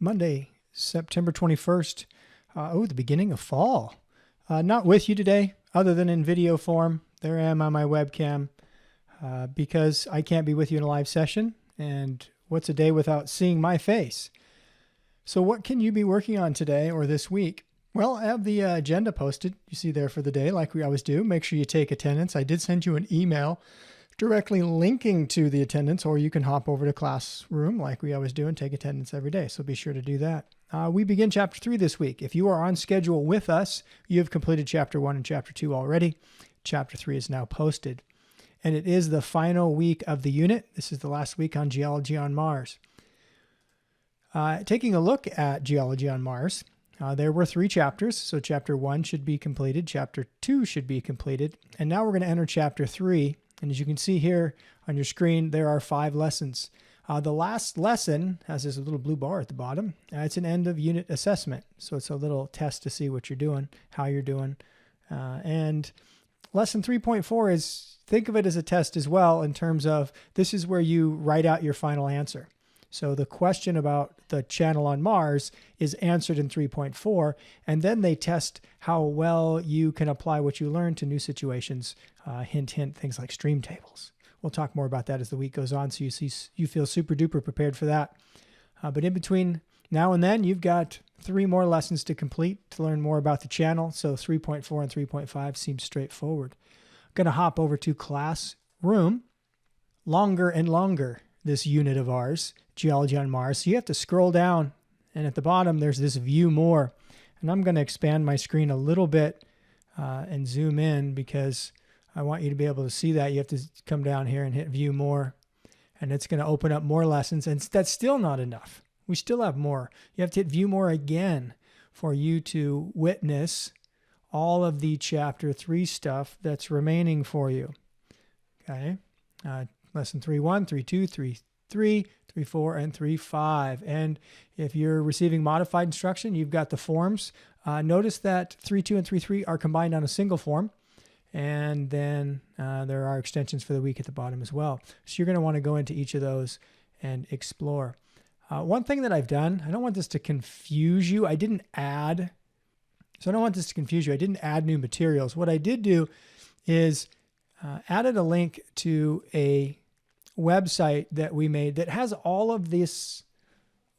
Monday, September 21st. The beginning of fall. Not with you today, other than in video form. There I am on my webcam because I can't be with you in a live session. And what's a day without seeing my face? So what can you be working on today or this week? Well, I have the agenda posted. You see there for the day, like we always do. Make sure you take attendance. I did send you an email directly linking to the attendance, or you can hop over to Classroom like we always do and take attendance every day. So be sure to do that. We begin Chapter 3 this week. If you are on schedule with us, you have completed Chapter 1 and Chapter 2 already. Chapter 3 is now posted. And it is the final week of the unit. This is the last week on Geology on Mars. Taking a look at Geology on Mars, there were 3 chapters. So Chapter 1 should be completed. Chapter 2 should be completed. And now we're going to enter Chapter 3. And as you can see here on your screen, there are 5 lessons. The last lesson has this little blue bar at the bottom. It's an end of unit assessment. So it's a little test to see what you're doing, how you're doing. And lesson 3.4 is, think of it as a test as well in terms of this is where you write out your final answer. So the question about the channel on Mars is answered in 3.4, and then they test how well you can apply what you learned to new situations. Hint, hint, things like stream tables. We'll talk more about that as the week goes on, so you feel super duper prepared for that. But in between now and then, you've got 3 more lessons to complete to learn more about the channel. So 3.4 and 3.5 seems straightforward. I'm going to hop over to Classroom. Longer and longer, this unit of ours, Geology on Mars. So you have to scroll down, and at the bottom, there's this View More. And I'm going to expand my screen a little bit and zoom in because I want you to be able to see that. You have to come down here and hit View More, and it's going to open up more lessons. And that's still not enough. We still have more. You have to hit View More again for you to witness all of the Chapter 3 stuff that's remaining for you. Okay? Lesson 3.1, 3.2, 3.3, 3.4, and 3.5. And if you're receiving modified instruction, you've got the forms. Notice that 3.2 and 3.3 are combined on a single form. And then there are extensions for the week at the bottom as well. So you're going to want to go into each of those and explore. One thing that I've done, I don't want this to confuse you. I didn't add new materials. What I did do is added a link to a website that we made that has all of this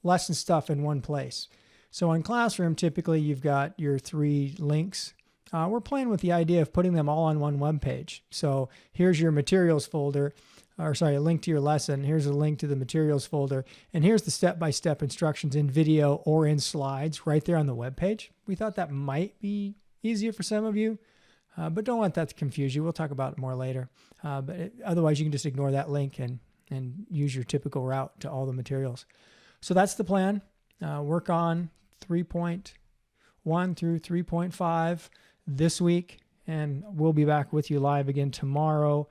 lesson stuff in one place. So on Classroom, typically you've got your 3 links. We're playing with the idea of putting them all on one web page. So here's your materials folder, a link to your lesson. Here's a link to the materials folder. And here's the step-by-step instructions in video or in slides right there on the web page. We thought that might be easier for some of you, but don't let that to confuse you. We'll talk about it more later. Otherwise, you can just ignore that link and use your typical route to all the materials. So that's the plan. Work on 3.1 through 3.5 this week, and we'll be back with you live again tomorrow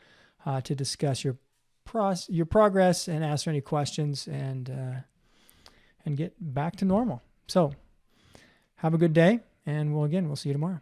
to discuss your progress and answer any questions and get back to normal. So have a good day, and we'll see you tomorrow.